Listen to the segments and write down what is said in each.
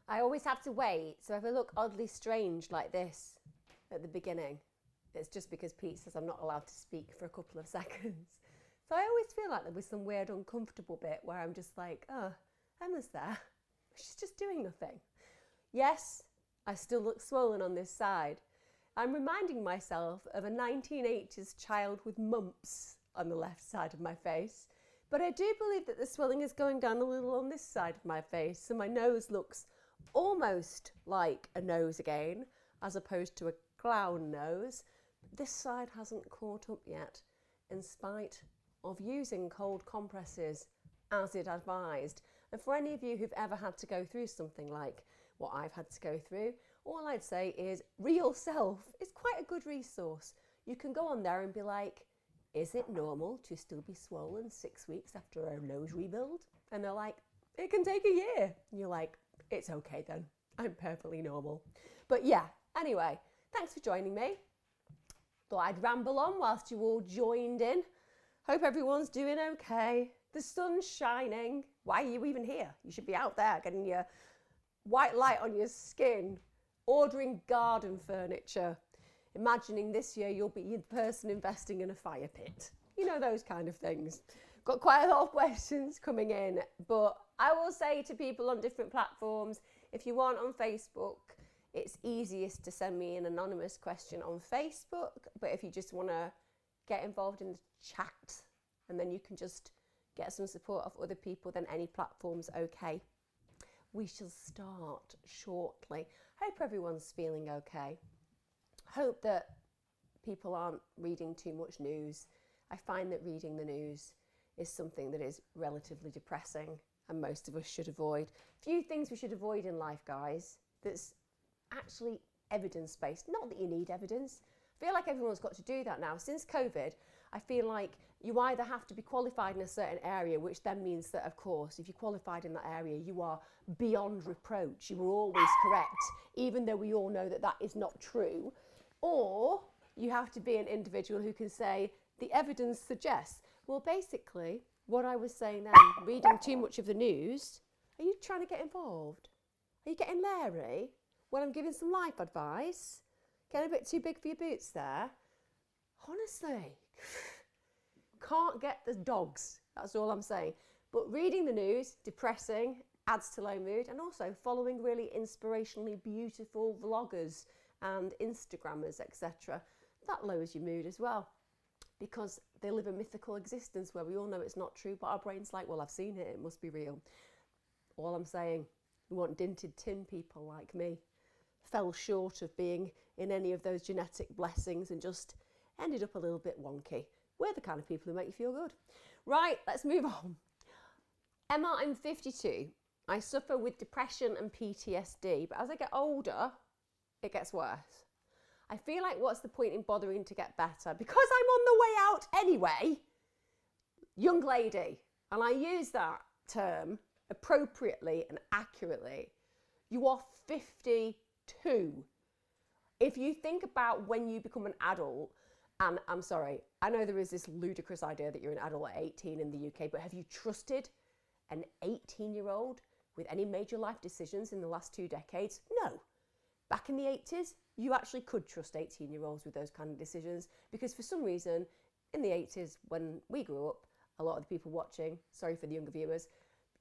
I always have to wait, so if I look oddly strange like this at the beginning, it's just because Pete says I'm not allowed to speak for a couple of seconds. So I always feel like there was some weird uncomfortable bit where I'm just like, oh, Emma's there. She's just doing nothing. Yes, I still look swollen on this side. I'm reminding myself of a 1980s child with mumps on the left side of my face. But I do believe that the swelling is going down a little on this side of my face, so my nose looks almost like a nose again, as opposed to a clown nose. This side hasn't caught up yet, in spite of using cold compresses as it advised. And for any of you who've ever had to go through something like what I've had to go through, all I'd say is Real Self is quite a good resource. You can go on there and be like, is it normal to still be swollen 6 weeks after a nose rebuild? And they're like, it can take a year. And you're like, it's okay then, I'm perfectly normal. But yeah, anyway, thanks for joining me. Thought I'd ramble on whilst you all joined in. Hope everyone's doing okay. The sun's shining. Why are you even here? You should be out there getting your white light on your skin, ordering garden furniture, imagining this year you'll be the person investing in a fire pit. You know, those kind of things. Got quite a lot of questions coming in, but I will say to people on different platforms, if you aren't on Facebook, it's easiest to send me an anonymous question on Facebook, but if you just want to get involved in the chat and then you can just get some support of other people, then any platform's okay. We shall start shortly. Hope everyone's feeling okay. Hope that people aren't reading too much news. I find that reading the news is something that is relatively depressing and most of us should avoid. Few things we should avoid in life, guys, that's actually evidence-based. Not that you need evidence. I feel like everyone's got to do that now. Since COVID, I feel like you either have to be qualified in a certain area, which then means that, of course, if you're qualified in that area, you are beyond reproach. You were always correct, even though we all know that that is not true. Or you have to be an individual who can say, the evidence suggests. Well, basically, what I was saying then, reading too much of the news, are you trying to get involved? Are you getting leery when I'm giving some life advice? Getting a bit too big for your boots there? Honestly, can't get the dogs. That's all I'm saying. But reading the news, depressing, adds to low mood, and also following really inspirationally beautiful vloggers and Instagrammers, etc. That lowers your mood as well, because they live a mythical existence where we all know it's not true, but our brain's like, well, I've seen it, it must be real. All I'm saying, we want dinted tin people like me. Fell short of being in any of those genetic blessings and just ended up a little bit wonky. We're the kind of people who make you feel good. Right, let's move on. Emma, I'm 52. I suffer with depression and PTSD, but as I get older, it gets worse. I feel like what's the point in bothering to get better? Because I'm on the way out anyway. Young lady, and I use that term appropriately and accurately. You are 52. If you think about when you become an adult, and I'm sorry, I know there is this ludicrous idea that you're an adult at 18 in the UK, but have you trusted an 18-year-old with any major life decisions in the last 2 decades? No. Back in the 80s, you actually could trust 18-year-olds with those kind of decisions, because for some reason, in the 80s, when we grew up, a lot of the people watching, sorry for the younger viewers,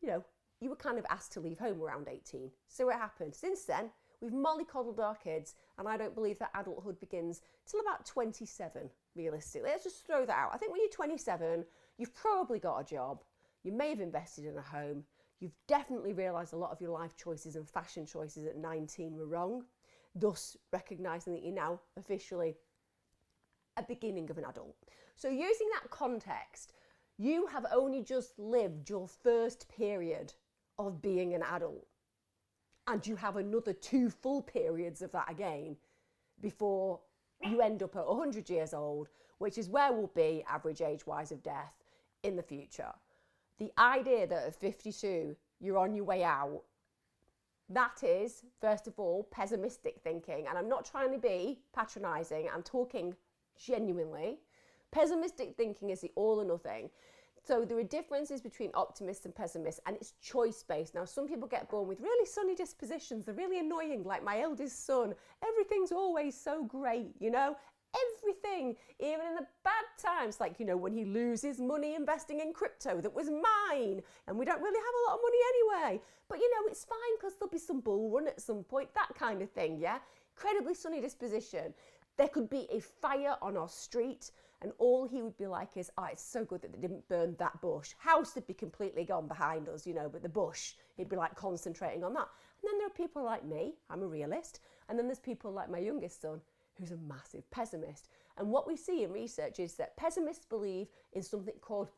you know, you were kind of asked to leave home around 18. So it happened. Since then, we've mollycoddled our kids, and I don't believe that adulthood begins till about 27, realistically. Let's just throw that out. I think when you're 27, you've probably got a job. You may have invested in a home. You've definitely realised a lot of your life choices and fashion choices at 19 were wrong, thus recognising that you're now officially a beginning of an adult. So using that context, you have only just lived your first period of being an adult, and you have another 2 full periods of that again before you end up at 100 years old, which is where we'll be average age-wise of death in the future. The idea that at 52 you're on your way out, that is, first of all, pessimistic thinking. And I'm not trying to be patronising, I'm talking genuinely. Pessimistic thinking is the all or nothing. So there are differences between optimists and pessimists, and it's choice-based. Now, some people get born with really sunny dispositions. They're really annoying, like my eldest son. Everything's always so great, you know? Everything, even in the bad times, like, you know, when he loses money investing in crypto that was mine, and we don't really have a lot of money anyway. But, you know, it's fine because there'll be some bull run at some point, that kind of thing, yeah? Incredibly sunny disposition. There could be a fire on our street, and all he would be like is, oh, it's so good that they didn't burn that bush. House would be completely gone behind us, you know, but the bush, he'd be like concentrating on that. And then there are people like me, I'm a realist, and then there's people like my youngest son, who's a massive pessimist. And what we see in research is that pessimists believe in something called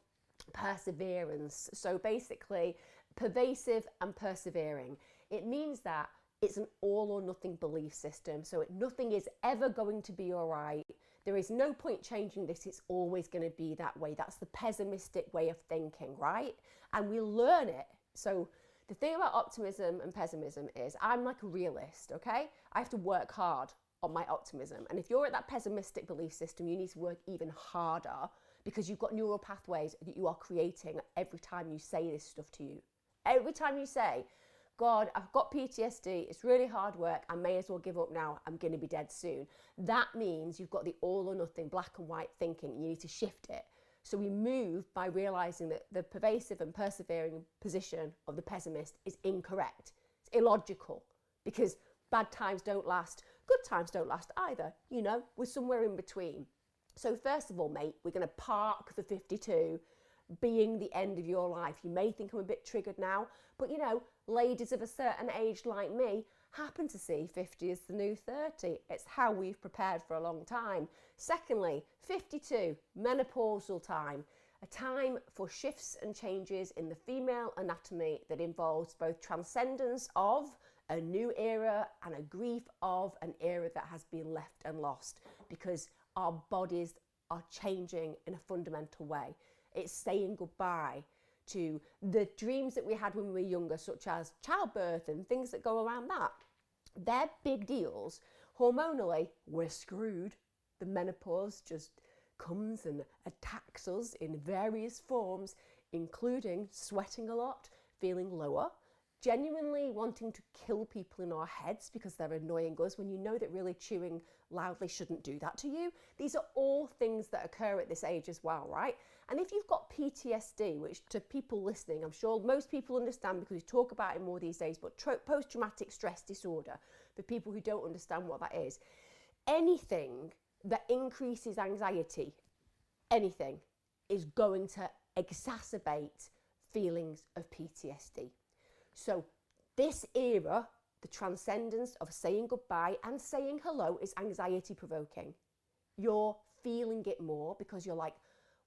perseverance. So basically, pervasive and persevering. It means that it's an all or nothing belief system. So nothing is ever going to be all right. There is no point changing this. It's always going to be that way. That's the pessimistic way of thinking, right? And we learn it. So the thing about optimism and pessimism is I'm like a realist, okay? I have to work hard on my optimism. And if you're at that pessimistic belief system, you need to work even harder because you've got neural pathways that you are creating every time you say this stuff to you. Every time you say, God, I've got PTSD, it's really hard work, I may as well give up now, I'm going to be dead soon. That means you've got the all or nothing, black and white thinking, and you need to shift it. So we move by realizing that the pervasive and persevering position of the pessimist is incorrect. It's illogical because bad times don't last, good times don't last either. You know, we're somewhere in between. So first of all, mate, we're going to park the 52 being the end of your life. You may think I'm a bit triggered now, but you know, ladies of a certain age like me happen to see 50 as the new 30. It's how we've prepared for a long time. Secondly, 52, menopausal time, a time for shifts and changes in the female anatomy that involves both transcendence of a new era and a grief of an era that has been left and lost because our bodies are changing in a fundamental way. It's saying goodbye to the dreams that we had when we were younger, such as childbirth and things that go around that. They're big deals. Hormonally, we're screwed. The menopause just comes and attacks us in various forms, including sweating a lot, feeling lower, genuinely wanting to kill people in our heads because they're annoying us when you know that really chewing loudly shouldn't do that to you. These are all things that occur at this age as well, right? And if you've got PTSD, which to people listening, I'm sure most people understand because we talk about it more these days, but post-traumatic stress disorder, for people who don't understand what that is, anything that increases anxiety, anything, is going to exacerbate feelings of PTSD. So this era, the transcendence of saying goodbye and saying hello, is anxiety provoking. You're feeling it more because you're like,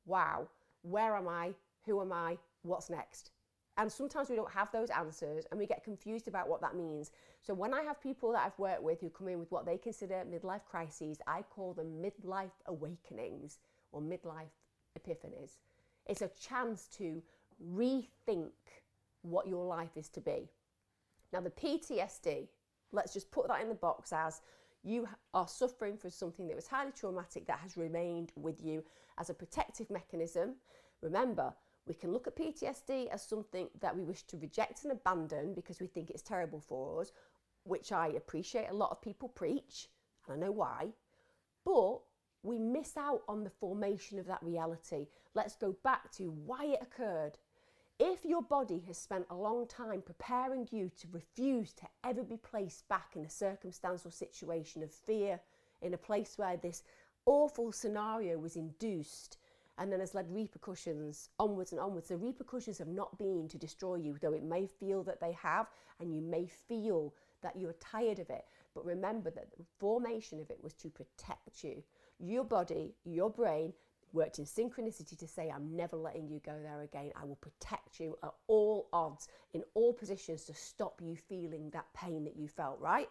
wow, where am I? Who am I? What's next? And sometimes we don't have those answers and we get confused about what that means. So when I have people that I've worked with who come in with what they consider midlife crises, I call them midlife awakenings or midlife epiphanies. It's a chance to rethink what your life is to be. Now the PTSD, let's just put that in the box as you are suffering from something that was highly traumatic that has remained with you as a protective mechanism. Remember, we can look at PTSD as something that we wish to reject and abandon because we think it's terrible for us, which I appreciate a lot of people preach, and I know why, but we miss out on the formation of that reality. Let's go back to why it occurred. If your body has spent a long time preparing you to refuse to ever be placed back in a circumstance or situation of fear, in a place where this awful scenario was induced and then has led repercussions onwards and onwards, the repercussions have not been to destroy you, though it may feel that they have, and you may feel that you're tired of it. But remember that the formation of it was to protect you. Your body, your brain, worked in synchronicity to say, I'm never letting you go there again. I will protect you at all odds, in all positions, to stop you feeling that pain that you felt, right?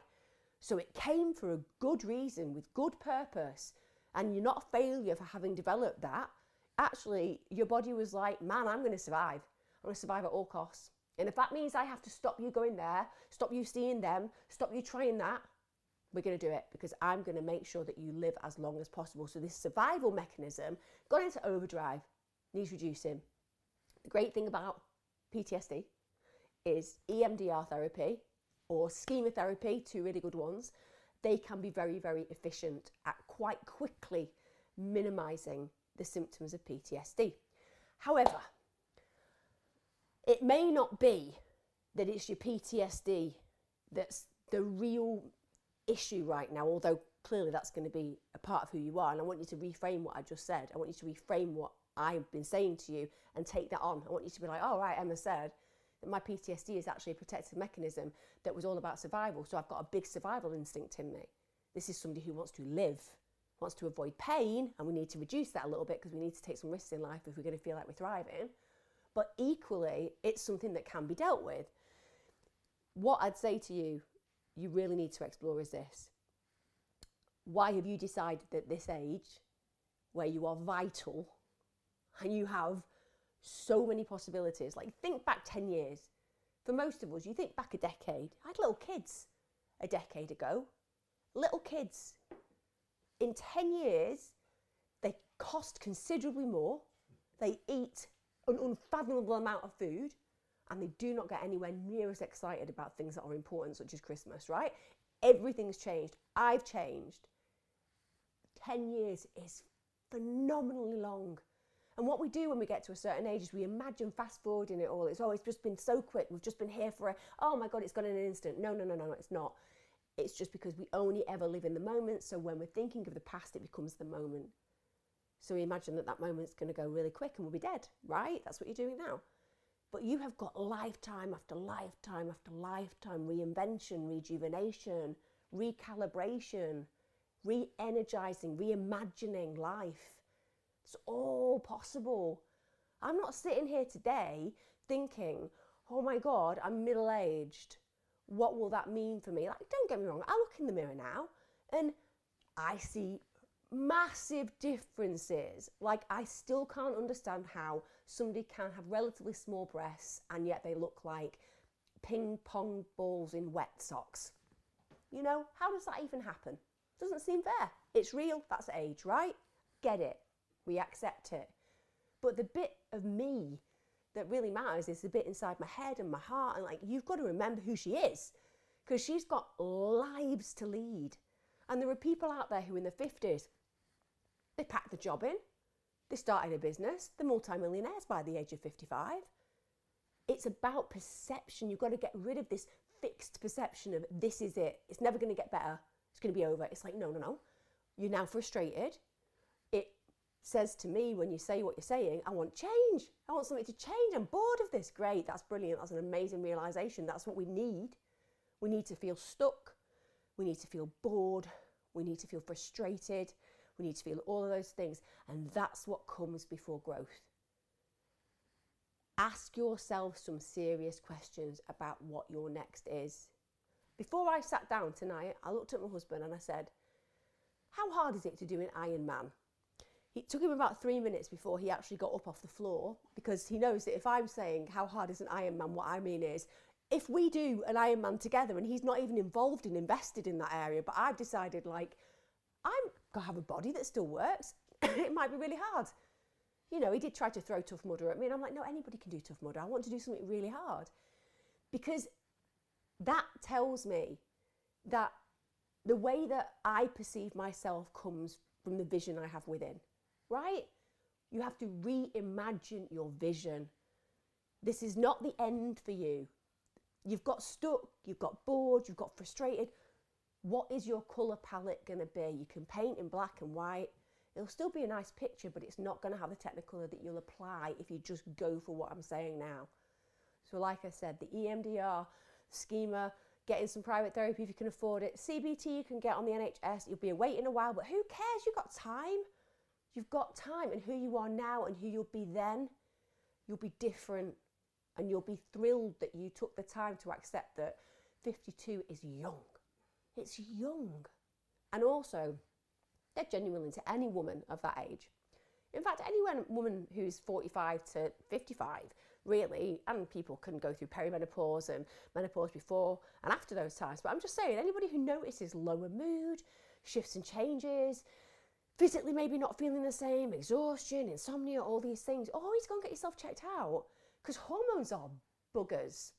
So it came for a good reason, with good purpose, and you're not a failure for having developed that. Actually, your body was like, man, I'm going to survive. I'm going to survive at all costs. And if that means I have to stop you going there, stop you seeing them, stop you trying that, we're going to do it because I'm going to make sure that you live as long as possible. So this survival mechanism got into overdrive, needs reducing. The great thing about PTSD is EMDR therapy or schema therapy, two really good ones. They can be very, very efficient at quite quickly minimizing the symptoms of PTSD. However, it may not be that it's your PTSD that's the real issue right now, although clearly that's going to be a part of who you are. And I want you to reframe what I just said. I want you to reframe what I've been saying to you and take that on. I want you to be like, oh, right, Emma said that my PTSD is actually a protective mechanism that was all about survival. So I've got a big survival instinct in me. This is somebody who wants to live, wants to avoid pain, and we need to reduce that a little bit because we need to take some risks in life if we're going to feel like we're thriving. But equally, it's something that can be dealt with. What I'd say to you, you really need to explore is this. Why have you decided at this age, where you are vital and you have so many possibilities, like think back 10 years. For most of us, you think back a decade. I had little kids a decade ago. Little kids. In 10 years, they cost considerably more. They eat an unfathomable amount of food, and they do not get anywhere near as excited about things that are important, such as Christmas, right? Everything's changed. I've changed. 10 years is phenomenally long. And what we do when we get to a certain age is we imagine fast forwarding it all. It's just been so quick. We've just been here for oh my God, it's gone in an instant. No, it's not. It's just because we only ever live in the moment. So when we're thinking of the past, it becomes the moment. So we imagine that moment's going to go really quick and we'll be dead, right? That's what you're doing now. But you have got lifetime after lifetime after lifetime reinvention, rejuvenation, recalibration, re-energizing, reimagining life. It's all possible. I'm not sitting here today thinking, oh my God, I'm middle-aged. What will that mean for me? Like, don't get me wrong, I look in the mirror now and I see massive differences. Like, I still can't understand how somebody can have relatively small breasts and yet they look like ping pong balls in wet socks. You know, how does that even happen? Doesn't seem fair. It's real, that's age, right? Get it. We accept it. But the bit of me that really matters is the bit inside my head and my heart. And like, you've got to remember who she is, because she's got lives to lead. And there are people out there who in their 50s, they packed the job in, they started a business, they're multimillionaires by the age of 55. It's about perception. You've got to get rid of this fixed perception of this is it. It's never going to get better. It's going to be over. It's like, no. You're now frustrated. It says to me when you say what you're saying, I want change. I want something to change. I'm bored of this. Great. That's brilliant. That's an amazing realization. That's what we need. We need to feel stuck. We need to feel bored. We need to feel frustrated. We need to feel all of those things. And that's what comes before growth. Ask yourself some serious questions about what your next is. Before I sat down tonight, I looked at my husband and I said, how hard is it to do an Ironman? It took him about 3 minutes before he actually got up off the floor, because he knows that if I'm saying how hard is an Ironman, what I mean is, if we do an Ironman together and he's not even involved and invested in that area, but I've decided like, I'm going to have a body that still works, it might be really hard. You know, he did try to throw Tough Mudder at me and I'm like, no, anybody can do Tough Mudder. I want to do something really hard. Because that tells me that the way that I perceive myself comes from the vision I have within, right? You have to reimagine your vision. This is not the end for you. You've got stuck, you've got bored, you've got frustrated. What is your colour palette going to be? You can paint in black and white. It'll still be a nice picture, but it's not going to have the technicolor that you'll apply if you just go for what I'm saying now. So like I said, the EMDR, schema, getting some private therapy if you can afford it. CBT you can get on the NHS. You'll be waiting a while, but who cares? You've got time. You've got time, and who you are now and who you'll be then, you'll be different, and you'll be thrilled that you took the time to accept that 52 is young. It's young. And also, they're genuinely to any woman of that age. In fact, any woman who's 45 to 55, really, and people can go through perimenopause and menopause before and after those times. But I'm just saying, anybody who notices lower mood, shifts and changes, physically maybe not feeling the same, exhaustion, insomnia, all these things, always go and get yourself checked out. because hormones are buggers.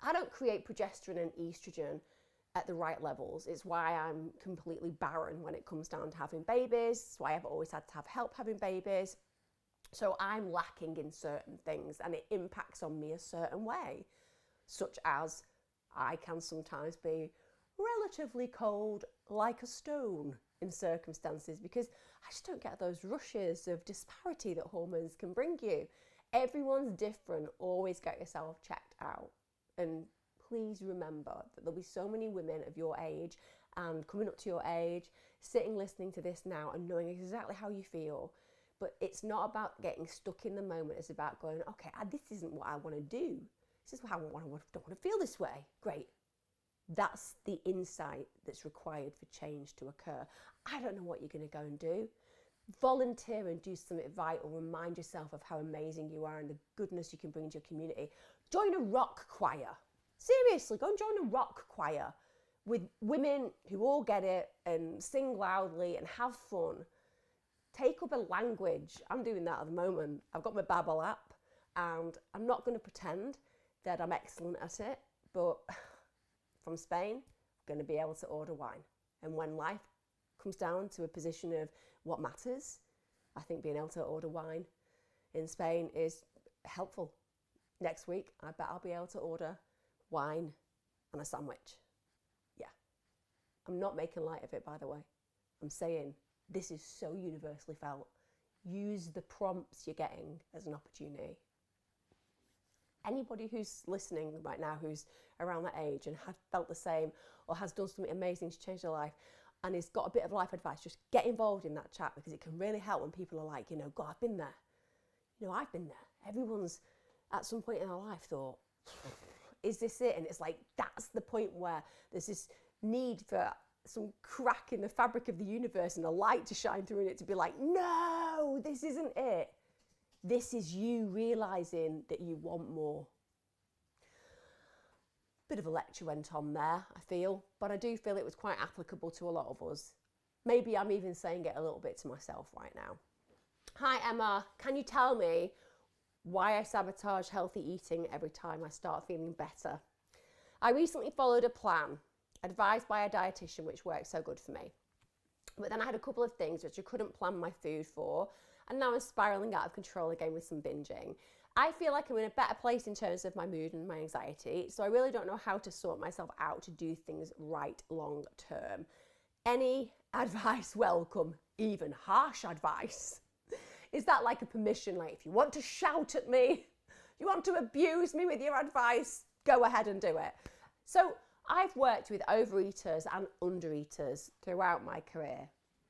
I don't create progesterone and estrogen at the right levels. It's why I'm completely barren when it comes down to having babies. It's why I've always had to have help having babies. So I'm lacking in certain things, and it impacts on me a certain way, such as I can sometimes be relatively cold like a stone in circumstances because I just don't get those rushes of disparity that hormones can bring you. Everyone's different. Always get yourself checked out. And please remember that there'll be so many women of your age and coming up to your age, sitting listening to this now and knowing exactly how you feel. But it's not about getting stuck in the moment. It's about going, okay, this isn't what I want to do. This is how I don't want to feel this way. Great. That's the insight that's required for change to occur. I don't know what you're going to go and do. Volunteer and do something vital. Remind yourself of how amazing you are and the goodness you can bring to your community. Join a rock choir. Seriously, go and join a rock choir with women who all get it and sing loudly and have fun. Take up a language. I'm doing that at the moment. I've got my Babbel app and I'm not going to pretend that I'm excellent at it, but from Spain, I'm going to be able to order wine. And when life comes down to a position of what matters, I think being able to order wine in Spain is helpful. Next week, I bet I'll be able to order wine and a sandwich. Yeah. I'm not making light of it, by the way. I'm saying this is so universally felt. Use the prompts you're getting as an opportunity. Anybody who's listening right now who's around that age and has felt the same or has done something amazing to change their life and has got a bit of life advice, just get involved in that chat because it can really help when people are like, God, I've been there. I've been there. Everyone's at some point in their life thought, is this it? And it's like, that's the point where there's this need for some crack in the fabric of the universe and a light to shine through in it to be like, no, this isn't it. This is you realising that you want more. Bit of a lecture went on there, I feel, but I do feel it was quite applicable to a lot of us. Maybe I'm even saying it a little bit to myself right now. Hi Emma, can you tell me why I sabotage healthy eating every time I start feeling better? I recently followed a plan advised by a dietitian which worked so good for me. But then I had a couple of things which I couldn't plan my food for, and now I'm spiralling out of control again with some binging. I feel like I'm in a better place in terms of my mood and my anxiety, so I really don't know how to sort myself out to do things right long term. Any advice welcome, even harsh advice. Is that like a permission? Like, if you want to shout at me, if you want to abuse me with your advice, go ahead and do it. So I've worked with overeaters and undereaters throughout my career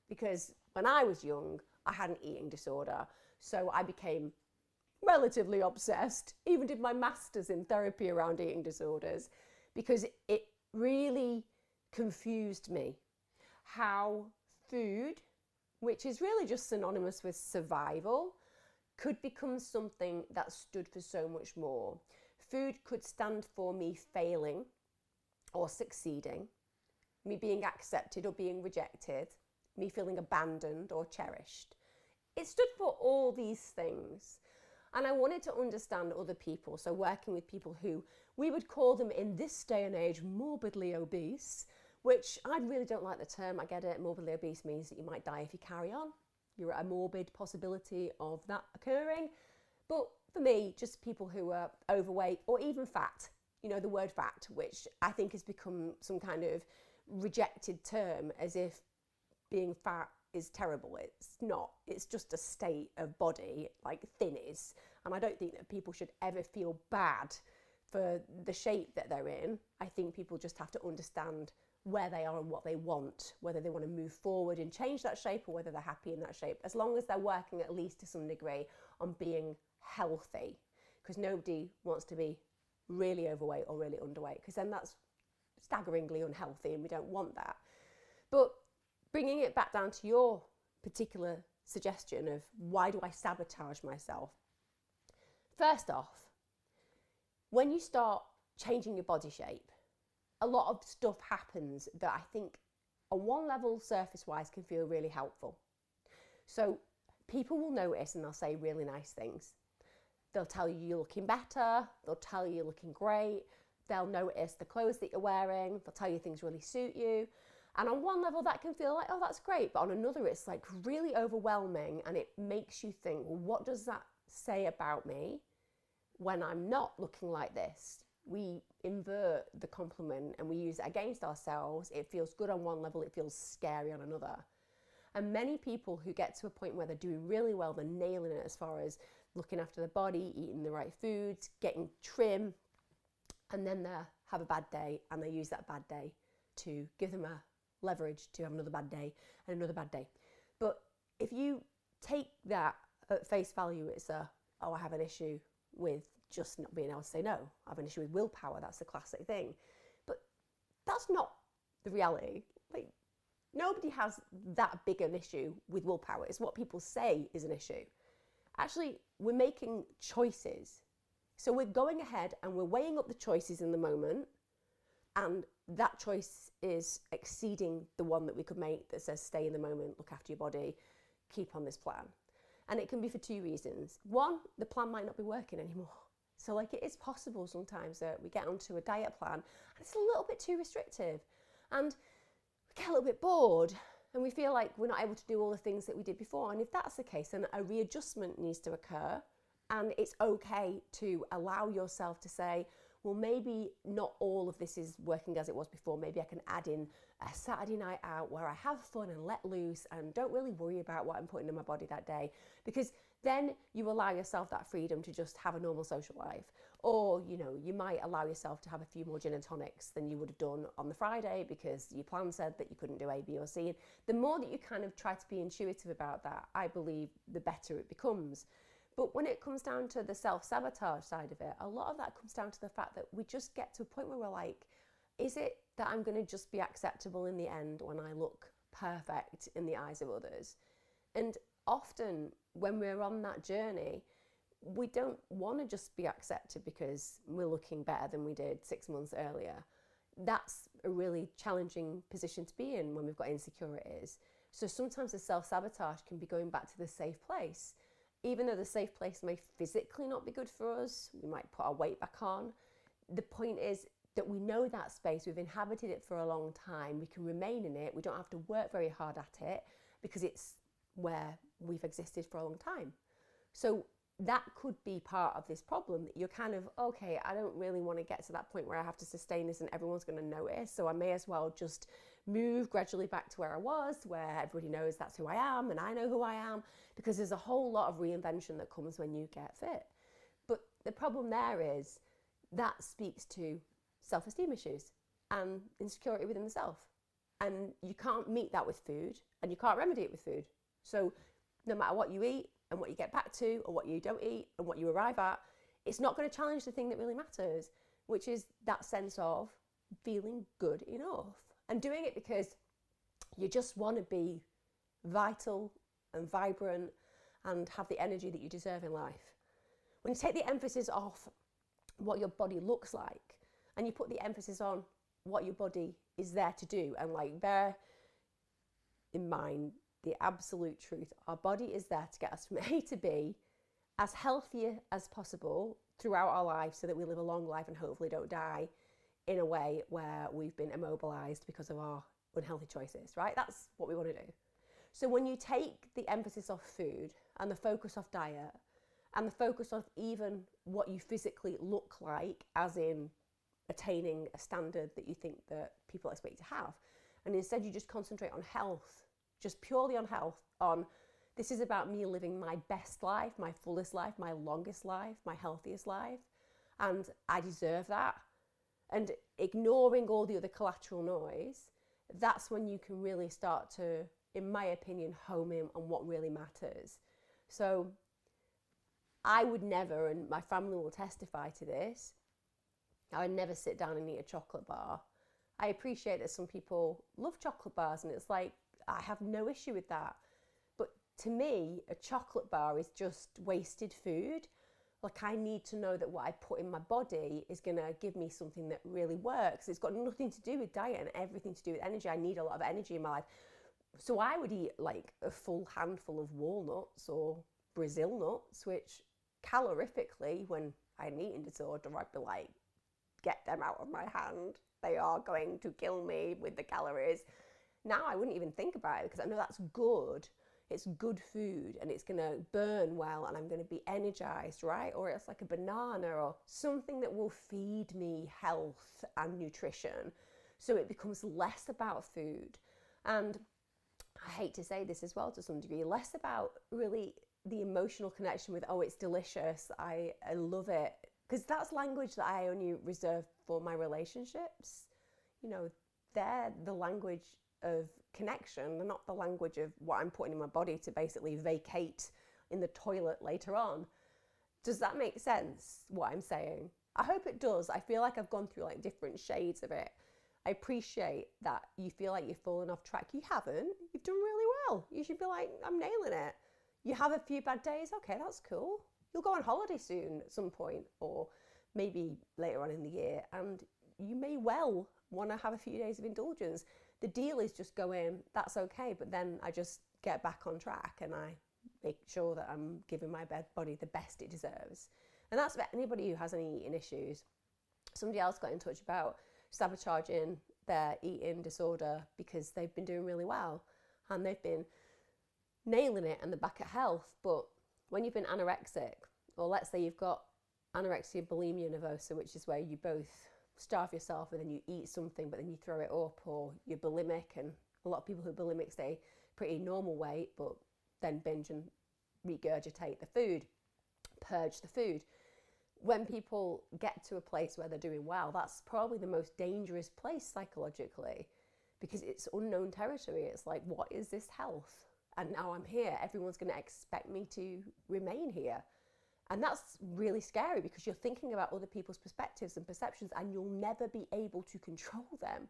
because when I was young, I had an eating disorder. So I became relatively obsessed, even did my master's in therapy around eating disorders, because it really confused me how food, which is really just synonymous with survival, could become something that stood for so much more. Food could stand for me failing or succeeding, me being accepted or being rejected, me feeling abandoned or cherished. It stood for all these things. And I wanted to understand other people, so working with people who we would call them in this day and age morbidly obese, which I really don't like the term. I get it. Morbidly obese means that you might die if you carry on. You're at a morbid possibility of that occurring. But for me, just people who are overweight or even fat, the word fat, which I think has become some kind of rejected term as if being fat is terrible. It's not. It's just a state of body, like thin is. And I don't think that people should ever feel bad for the shape that they're in. I think people just have to understand where they are and what they want, whether they want to move forward and change that shape or whether they're happy in that shape, as long as they're working at least to some degree on being healthy, because nobody wants to be really overweight or really underweight, because then that's staggeringly unhealthy and we don't want that. But bringing it back down to your particular suggestion of why do I sabotage myself? First off, when you start changing your body shape, a lot of stuff happens that I think on one level, surface-wise, can feel really helpful. So people will notice and they'll say really nice things. They'll tell you you're looking better. They'll tell you you're looking great. They'll notice the clothes that you're wearing. They'll tell you things really suit you. And on one level that can feel like, oh, that's great. But on another, it's like really overwhelming, and it makes you think, well, what does that say about me when I'm not looking like this? We invert the compliment and we use it against ourselves. It feels good on one level, it feels scary on another. And many people who get to a point where they're doing really well, they're nailing it as far as looking after their body, eating the right foods, getting trim, and then they have a bad day, and they use that bad day to give them a leverage to have another bad day and another bad day. But if you take that at face value, it's oh, I have an issue with just not being able to say no. I have an issue with willpower. That's the classic thing. But that's not the reality. Like, nobody has that big an issue with willpower. It's what people say is an issue. Actually, we're making choices. So we're going ahead and we're weighing up the choices in the moment, and that choice is exceeding the one that we could make that says stay in the moment, look after your body, keep on this plan. And it can be for two reasons. One, the plan might not be working anymore. So like, it is possible sometimes that we get onto a diet plan and it's a little bit too restrictive, and we get a little bit bored and we feel like we're not able to do all the things that we did before. And if that's the case, then a readjustment needs to occur, and it's okay to allow yourself to say, well, maybe not all of this is working as it was before. Maybe I can add in a Saturday night out where I have fun and let loose and don't really worry about what I'm putting in my body that day, because then you allow yourself that freedom to just have a normal social life. Or, you know, you might allow yourself to have a few more gin and tonics than you would have done on the Friday because your plan said that you couldn't do A, B, or C. And the more that you kind of try to be intuitive about that, I believe the better it becomes. But when it comes down to the self-sabotage side of it, a lot of that comes down to the fact that we just get to a point where we're like, is it that I'm going to just be acceptable in the end when I look perfect in the eyes of others? And often when we're on that journey, we don't want to just be accepted because we're looking better than we did 6 months earlier. That's a really challenging position to be in when we've got insecurities. So sometimes the self-sabotage can be going back to the safe place. Even though the safe place may physically not be good for us, we might put our weight back on. The point is that we know that space, we've inhabited it for a long time, we can remain in it, we don't have to work very hard at it because it's where we've existed for a long time. So that could be part of this problem, that you're kind of, okay, I don't really want to get to that point where I have to sustain this and everyone's going to notice, so I may as well just move gradually back to where I was, where everybody knows that's who I am and I know who I am, because there's a whole lot of reinvention that comes when you get fit. But the problem there is that speaks to self-esteem issues and insecurity within the self. And you can't meet that with food, and you can't remedy it with food. So no matter what you eat and what you get back to, or what you don't eat and what you arrive at, it's not going to challenge the thing that really matters, which is that sense of feeling good enough and doing it because you just want to be vital and vibrant and have the energy that you deserve in life. When you take the emphasis off what your body looks like and you put the emphasis on what your body is there to do, and like, bear in mind the absolute truth, our body is there to get us from A to B as healthy as possible throughout our lives, so that we live a long life and hopefully don't die in a way where we've been immobilized because of our unhealthy choices, right? That's what we want to do. So when you take the emphasis off food and the focus off diet and the focus off even what you physically look like, as in attaining a standard that you think that people expect you to have, and instead you just concentrate on health, just purely on health, on this is about me living my best life, my fullest life, my longest life, my healthiest life, and I deserve that, and ignoring all the other collateral noise, that's when you can really start to, in my opinion, home in on what really matters. So I would never, and my family will testify to this, I would never sit down and eat a chocolate bar. I appreciate that some people love chocolate bars, and it's like, I have no issue with that. But to me, a chocolate bar is just wasted food. Like, I need to know that what I put in my body is going to give me something that really works. It's got nothing to do with diet and everything to do with energy. I need a lot of energy in my life. So I would eat like a full handful of walnuts or Brazil nuts, which calorifically, when I had an eating disorder, I'd be like, get them out of my hand. They are going to kill me with the calories. Now I wouldn't even think about it because I know that's good. It's good food and it's going to burn well and I'm going to be energized, right? Or it's like a banana or something that will feed me health and nutrition. So it becomes less about food. And I hate to say this as well to some degree, less about really the emotional connection with, oh, it's delicious, I love it. Because that's language that I only reserve for my relationships. You know, they're the language of connection. They're not the language of what I'm putting in my body to basically vacate in the toilet later on. Does that make sense, what I'm saying? I hope it does. I feel like I've gone through like different shades of it. I appreciate that you feel like you've fallen off track. You haven't. You've done really well. You should be like, I'm nailing it. You have a few bad days. Okay, that's cool. You'll go on holiday soon at some point, or maybe later on in the year, and you may well want to have a few days of indulgence. The deal is just going, that's okay, but then I just get back on track and I make sure that I'm giving my body the best it deserves. And that's for anybody who has any eating issues. Somebody else got in touch about sabotaging their eating disorder because they've been doing really well and they've been nailing it and they're back at health. But when you've been anorexic, or let's say you've got anorexia bulimia nervosa, which is where you both starve yourself and then you eat something but then you throw it up, or you're bulimic, and a lot of people who are bulimic stay pretty normal weight but then binge and regurgitate the food, purge the food. When people get to a place where they're doing well, that's probably the most dangerous place psychologically because it's unknown territory. It's like, what is this health? And now I'm here. Everyone's going to expect me to remain here. And that's really scary because you're thinking about other people's perspectives and perceptions and you'll never be able to control them.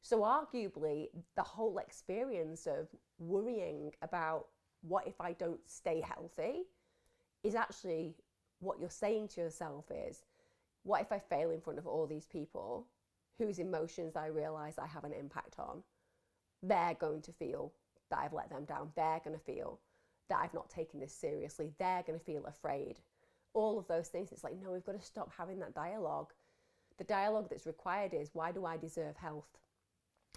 So arguably, the whole experience of worrying about what if I don't stay healthy is actually what you're saying to yourself is, what if I fail in front of all these people whose emotions I realize I have an impact on? They're going to feel that I've let them down. They're going to feel that I've not taken this seriously. They're going to feel afraid. All of those things. It's like, no, we've got to stop having that dialogue. The dialogue that's required is, why do I deserve health?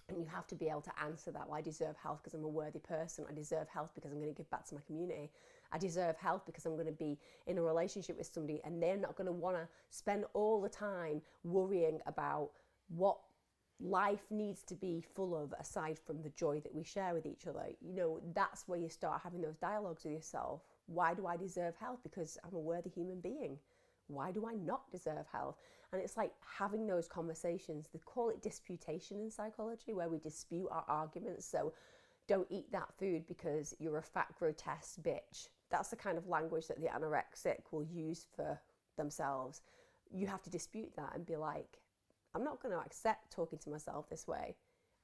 And you have to be able to answer that. Well, I deserve health because I'm a worthy person. I deserve health because I'm going to give back to my community. I deserve health because I'm going to be in a relationship with somebody and they're not going to want to spend all the time worrying about what life needs to be full of aside from the joy that we share with each other. You know, that's where you start having those dialogues with yourself. Why do I deserve health? Because I'm a worthy human being. Why do I not deserve health? And it's like having those conversations. They call it disputation in psychology, where we dispute our arguments. So don't eat that food because you're a fat, grotesque bitch. That's the kind of language that the anorexic will use for themselves. You have to dispute that and be like, I'm not going to accept talking to myself this way.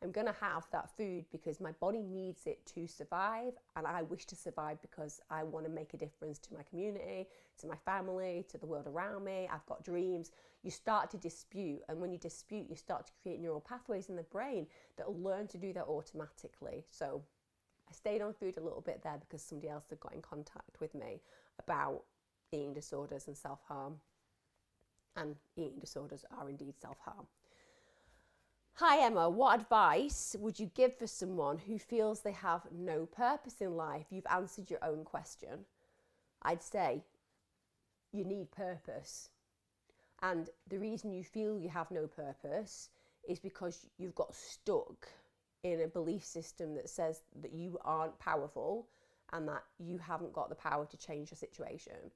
I'm going to have that food because my body needs it to survive, and I wish to survive because I want to make a difference to my community, to my family, to the world around me. I've got dreams. You start to dispute, and when you dispute, you start to create neural pathways in the brain that will learn to do that automatically. So I stayed on food a little bit there because somebody else had got in contact with me about eating disorders and self-harm. And eating disorders are indeed self-harm. Hi Emma, what advice would you give for someone who feels they have no purpose in life? You've answered your own question. I'd say you need purpose. And the reason you feel you have no purpose is because you've got stuck in a belief system that says that you aren't powerful and that you haven't got the power to change your situation.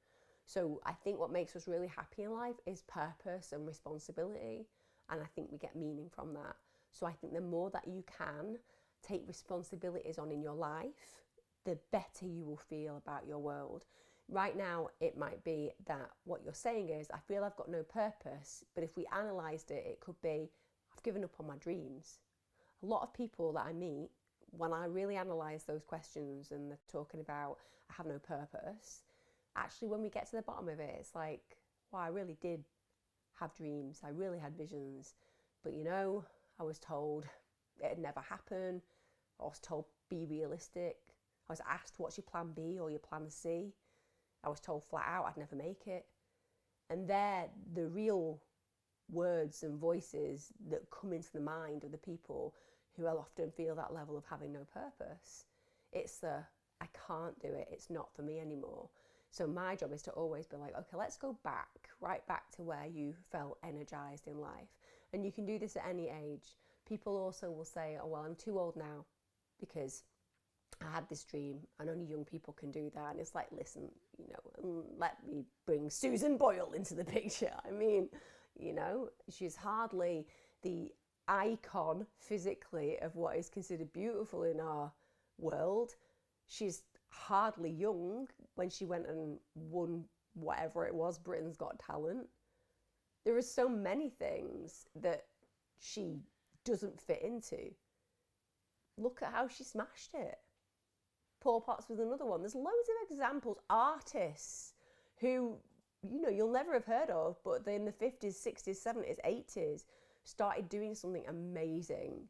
So I think what makes us really happy in life is purpose and responsibility. And I think we get meaning from that. So I think the more that you can take responsibilities on in your life, the better you will feel about your world. Right now, it might be that what you're saying is, I feel I've got no purpose. But if we analysed it, it could be, I've given up on my dreams. A lot of people that I meet, when I really analyse those questions and they're talking about, I have no purpose, actually when we get to the bottom of it, it's like, well, I really did have dreams, I really had visions, but you know, I was told it'd never happen. I was told be realistic. I was asked, what's your plan B or your plan C? I was told flat out I'd never make it. And they're the real words and voices that come into the mind of the people who will often feel that level of having no purpose. It's the, I can't do it, it's not for me anymore. So my job is to always be like, okay, let's go back, right back to where you felt energized in life. And you can do this at any age. People also will say, oh, well, I'm too old now because I had this dream and only young people can do that. And it's like, listen, you know, let me bring Susan Boyle into the picture. I mean, you know, she's hardly the icon physically of what is considered beautiful in our world. She's hardly young when she went and won whatever it was, Britain's Got Talent. There are so many things that she doesn't fit into. Look at how she smashed it. Paul Potts was another one. There's loads of examples. Artists who, you know, you'll never have heard of, but they in the 50s, 60s, 70s, 80s started doing something amazing.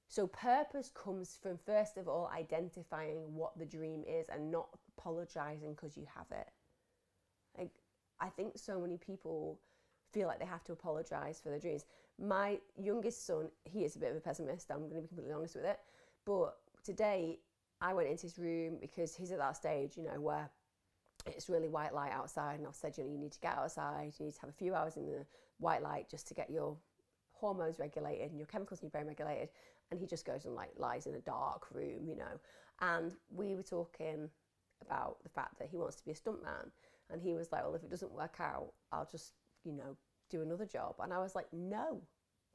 So purpose comes from, first of all, identifying what the dream is and not apologizing because you have it. Like, I think so many people feel like they have to apologize for their dreams. My youngest son, he is a bit of a pessimist, I'm going to be completely honest with it. But today, I went into his room because he's at that stage, you know, where it's really white light outside. And I've said, you know, you need to get outside. You need to have a few hours in the white light just to get your hormones regulated and your chemicals in your brain regulated. And he just goes and like lies in a dark room, you know. And we were talking about the fact that he wants to be a stuntman. And he was like, well, if it doesn't work out, I'll just, you know, do another job. And I was like, no,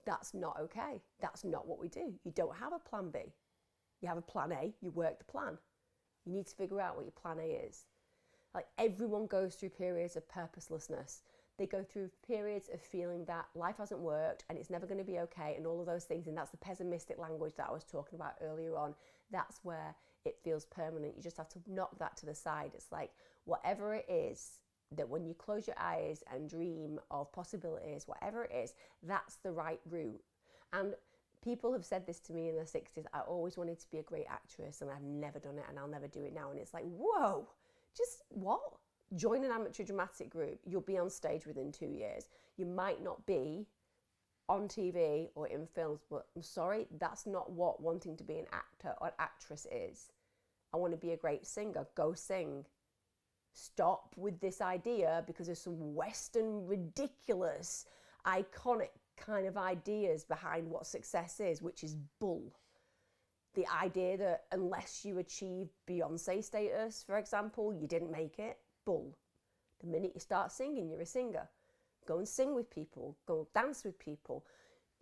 that's not okay. That's not what we do. You don't have a plan B. You have a plan A, you work the plan. You need to figure out what your plan A is. Like, everyone goes through periods of purposelessness. They go through periods of feeling that life hasn't worked and it's never going to be okay and all of those things. And that's the pessimistic language that I was talking about earlier on. That's where it feels permanent. You just have to knock that to the side. It's like, whatever it is, that when you close your eyes and dream of possibilities, whatever it is, that's the right route. And people have said this to me in their 60s, I always wanted to be a great actress and I've never done it and I'll never do it now. And it's like, whoa, just what? Join an amateur dramatic group. You'll be on stage within 2 years. You might not be on TV or in films, but I'm sorry, that's not what wanting to be an actor or actress is. I want to be a great singer. Go sing. Stop with this idea because there's some Western ridiculous, iconic kind of ideas behind what success is, which is bull. The idea that unless you achieve Beyonce status, for example, you didn't make it, bull. The minute you start singing, you're a singer. Go and sing with people, go and dance with people,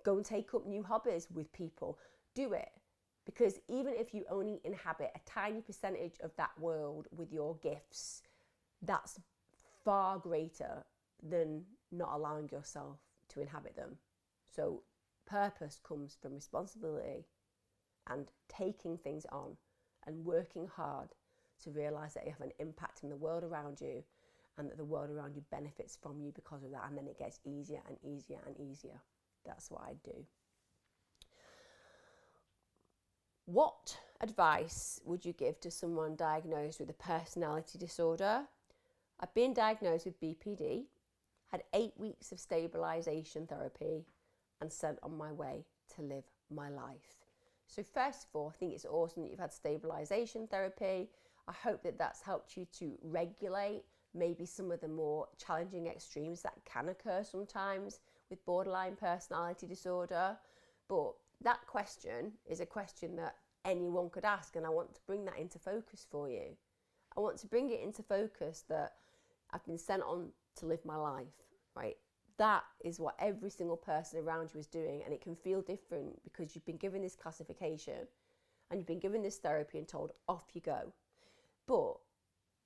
go and take up new hobbies with people. Do it. Because even if you only inhabit a tiny percentage of that world with your gifts, that's far greater than not allowing yourself to inhabit them. So purpose comes from responsibility and taking things on and working hard to realise that you have an impact in the world around you and that the world around you benefits from you because of that. And then it gets easier and easier and easier. That's what I do. What advice would you give to someone diagnosed with a personality disorder? I've been diagnosed with BPD, had 8 weeks of stabilisation therapy and sent on my way to live my life. So first of all, I think it's awesome that you've had stabilisation therapy. I hope that that's helped you to regulate maybe some of the more challenging extremes that can occur sometimes with borderline personality disorder. But that question is a question that anyone could ask, and I want to bring that into focus for you. I want to bring it into focus that I've been sent on to live my life, right? That is what every single person around you is doing, and it can feel different because you've been given this classification and you've been given this therapy and told off you go. But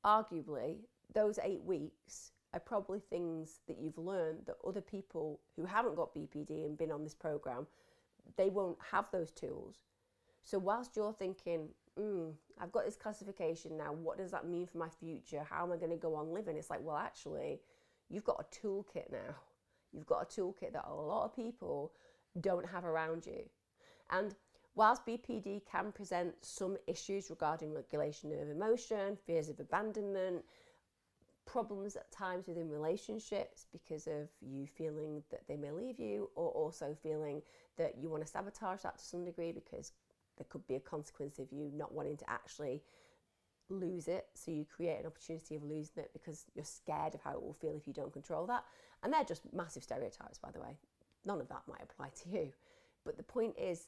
arguably, those 8 weeks are probably things that you've learned that other people who haven't got BPD and been on this program, they won't have those tools. So whilst you're thinking, I've got this classification now, what does that mean for my future? How am I going to go on living? It's like, well, actually, you've got a toolkit now. You've got a toolkit that a lot of people don't have around you. And whilst BPD can present some issues regarding regulation of emotion, fears of abandonment, problems at times within relationships because of you feeling that they may leave you, or also feeling that you want to sabotage that to some degree because there could be a consequence of you not wanting to actually lose it. So you create an opportunity of losing it because you're scared of how it will feel if you don't control that. And they're just massive stereotypes, by the way. None of that might apply to you. But the point is,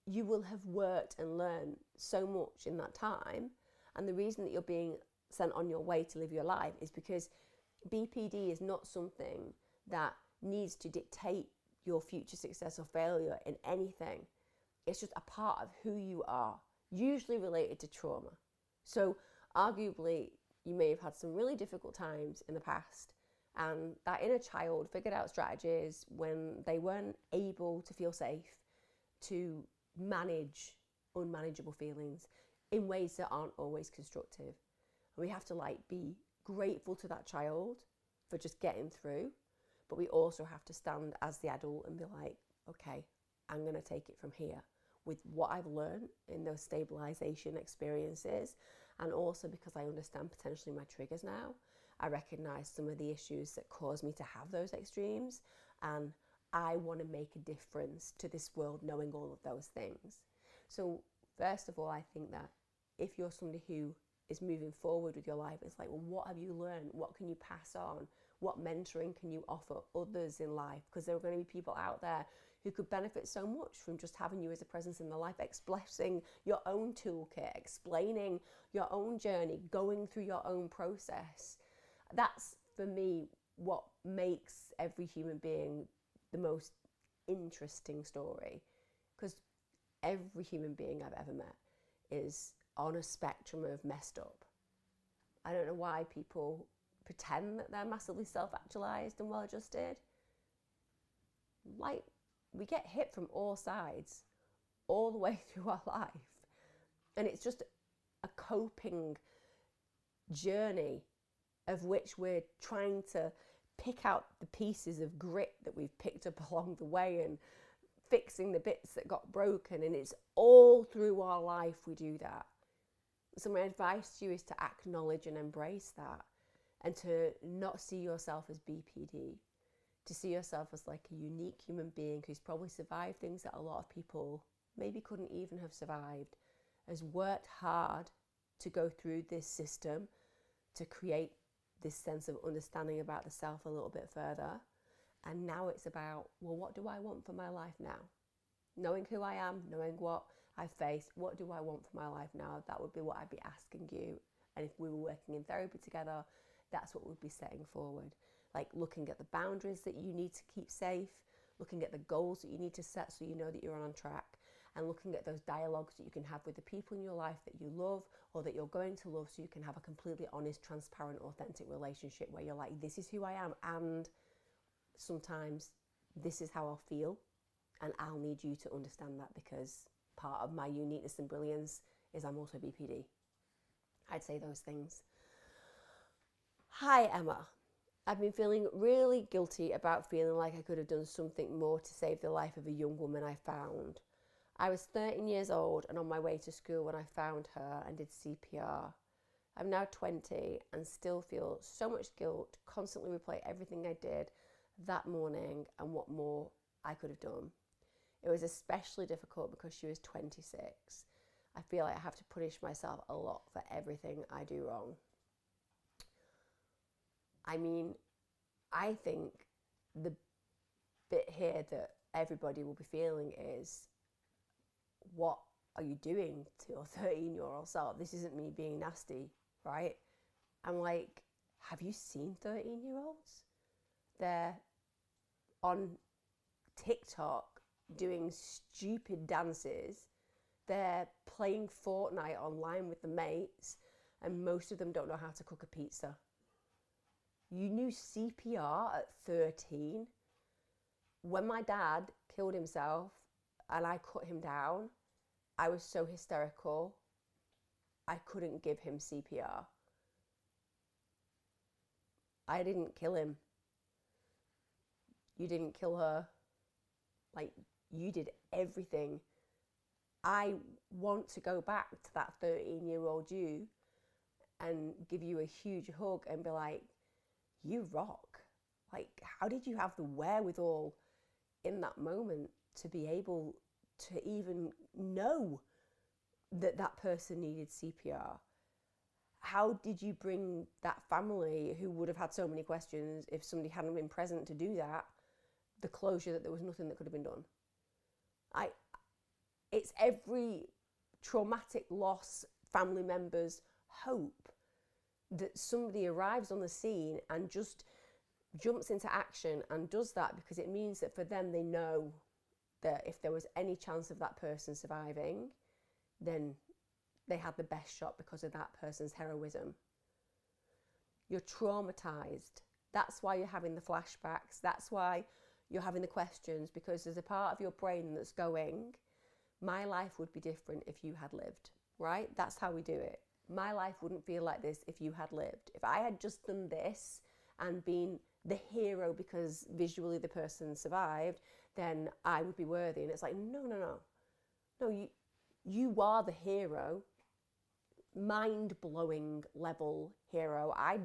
you will have worked and learned so much in that time. And the reason that you're being sent on your way to live your life is because BPD is not something that needs to dictate your future success or failure in anything. It's just a part of who you are, usually related to trauma. So arguably, you may have had some really difficult times in the past, and that inner child figured out strategies when they weren't able to feel safe to manage unmanageable feelings in ways that aren't always constructive. And we have to be grateful to that child for just getting through, but we also have to stand as the adult and be like, okay, I'm going to take it from here with what I've learned in those stabilization experiences. And also because I understand potentially my triggers now, I recognize some of the issues that cause me to have those extremes, and I want to make a difference to this world knowing all of those things. So first of all, I think that if you're somebody who is moving forward with your life, it's like, well, what have you learned? What can you pass on? What mentoring can you offer others in life? Because there are going to be people out there who could benefit so much from just having you as a presence in their life, expressing your own toolkit, explaining your own journey, going through your own process. That's, for me, what makes every human being the most interesting story. Because every human being I've ever met is on a spectrum of messed up. I don't know why people pretend that they're massively self-actualized and well-adjusted. We get hit from all sides all the way through our life. And it's just a coping journey of which we're trying to pick out the pieces of grit that we've picked up along the way and fixing the bits that got broken. And it's all through our life we do that. So my advice to you is to acknowledge and embrace that, and to not see yourself as BPD, to see yourself as a unique human being who's probably survived things that a lot of people maybe couldn't even have survived, has worked hard to go through this system to create this sense of understanding about the self a little bit further. And now it's about, well, what do I want for my life now? Knowing who I am, knowing what I face, what do I want for my life now? That would be what I'd be asking you. And if we were working in therapy together, that's what we'd be setting forward. Looking at the boundaries that you need to keep safe, looking at the goals that you need to set so you know that you're on track, and looking at those dialogues that you can have with the people in your life that you love or that you're going to love, so you can have a completely honest, transparent, authentic relationship where you're like, this is who I am, and sometimes this is how I'll feel, and I'll need you to understand that, because part of my uniqueness and brilliance is I'm also BPD. I'd say those things. Hi, Emma. I've been feeling really guilty about feeling like I could have done something more to save the life of a young woman I found. I was 13 years old and on my way to school when I found her and did CPR. I'm now 20 and still feel so much guilt, constantly replay everything I did that morning and what more I could have done. It was especially difficult because she was 26. I feel like I have to punish myself a lot for everything I do wrong. I mean, I think the bit here that everybody will be feeling is, what are you doing to your 13-year-old self? This isn't me being nasty, right? I'm like, have you seen 13-year-olds? They're on TikTok doing stupid dances. They're playing Fortnite online with the mates, and most of them don't know how to cook a pizza. You knew CPR at 13. When my dad killed himself and I cut him down, I was so hysterical, I couldn't give him CPR. I didn't kill him. You didn't kill her. You did everything. I want to go back to that 13-year-old you and give you a huge hug and be like, you rock. Like, how did you have the wherewithal in that moment to be able to even know that that person needed CPR? How did you bring that family, who would have had so many questions if somebody hadn't been present to do that, the closure that there was nothing that could have been done? It's every traumatic loss family member's hope that somebody arrives on the scene and just jumps into action and does that, because it means that for them, they know that if there was any chance of that person surviving, then they had the best shot because of that person's heroism. You're traumatized. That's why you're having the flashbacks. That's why you're having the questions, because there's a part of your brain that's going, my life would be different if you had lived, right? That's how we do it. My life wouldn't feel like this if you had lived. If I had just done this and been the hero because visually the person survived, then I would be worthy. And it's like, no, you are the hero, mind-blowing level hero. I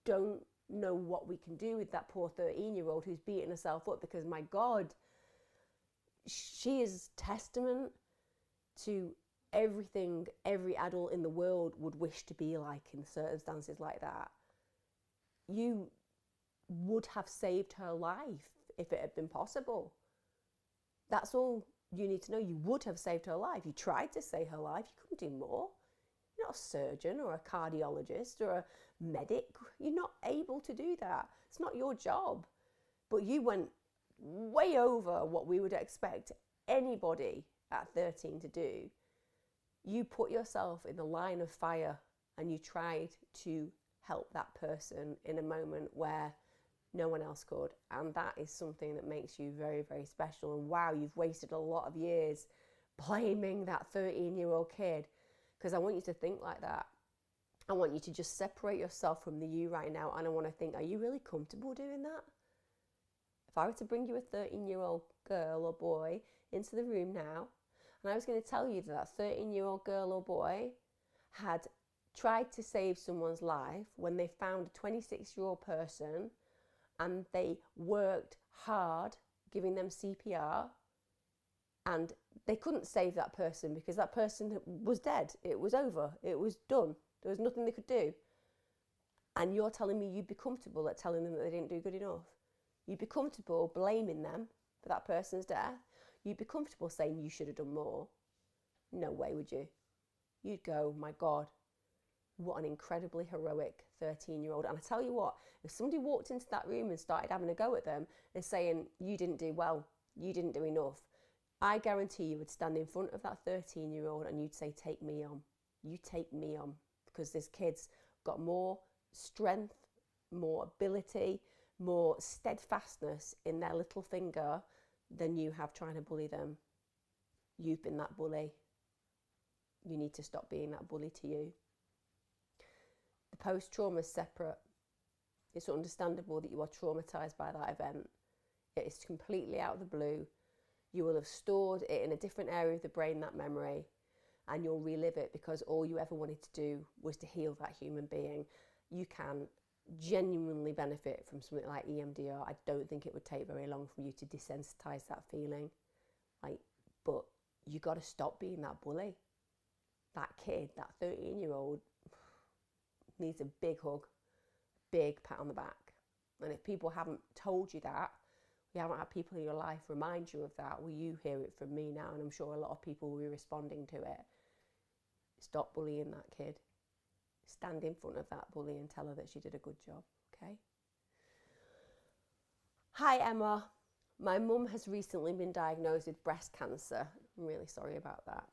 don't know what we can do with that poor 13-year-old who's beating herself up, because my God, she is testament to everything every adult in the world would wish to be like in circumstances like that. You would have saved her life if it had been possible. That's all you need to know. You would have saved her life. You tried to save her life. You couldn't do more. You're not a surgeon or a cardiologist or a medic. You're not able to do that. It's not your job. But you went way over what we would expect anybody at 13 to do. You put yourself in the line of fire and you tried to help that person in a moment where no one else could. And that is something that makes you very, very special. And wow, you've wasted a lot of years blaming that 13-year-old kid, because I want you to think like that. I want you to just separate yourself from the you right now, and I want to think, are you really comfortable doing that? If I were to bring you a 13-year-old girl or boy into the room now, and I was going to tell you that 13-year-old girl or boy had tried to save someone's life when they found a 26-year-old person and they worked hard giving them CPR, and they couldn't save that person because that person was dead. It was over. It was done. There was nothing they could do. And you're telling me you'd be comfortable at telling them that they didn't do good enough? You'd be comfortable blaming them for that person's death? You'd be comfortable saying you should have done more? No way would you. You'd go, my God, what an incredibly heroic 13-year-old. And I tell you what, if somebody walked into that room and started having a go at them and saying, you didn't do well, you didn't do enough, I guarantee you would stand in front of that 13-year-old and you'd say, take me on. You take me on. Because this kid's got more strength, more ability, more steadfastness in their little finger than you have trying to bully them. You've been that bully. You need to stop being that bully to you. The post-trauma is separate. It's understandable that you are traumatised by that event. It is completely out of the blue. You will have stored it in a different area of the brain, that memory, and you'll relive it because all you ever wanted to do was to heal that human being. You can genuinely benefit from something like EMDR. I don't think it would take very long for you to desensitize that feeling. But you got to stop being that bully. That kid, that 13-year-old needs a big hug, big pat on the back. And if people haven't told you that, you haven't had people in your life remind you of that, well, you hear it from me now, and I'm sure a lot of people will be responding to it. Stop bullying that kid. Stand in front of that bully and tell her that she did a good job, okay? Hi, Emma. My mum has recently been diagnosed with breast cancer. I'm really sorry about that.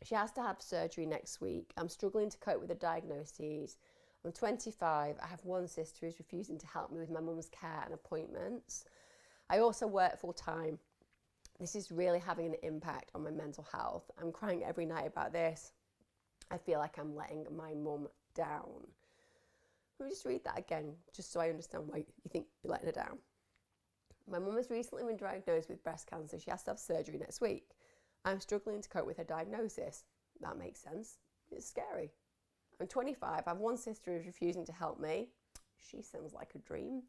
She has to have surgery next week. I'm struggling to cope with the diagnoses. I'm 25. I have one sister who's refusing to help me with my mum's care and appointments. I also work full time. This is really having an impact on my mental health. I'm crying every night about this. I feel like I'm letting my mum down. Let me just read that again, just so I understand why you think you're letting her down. My mum has recently been diagnosed with breast cancer. She has to have surgery next week. I'm struggling to cope with her diagnosis. That makes sense. It's scary. I'm 25. I have one sister who's refusing to help me. she sounds like a dream.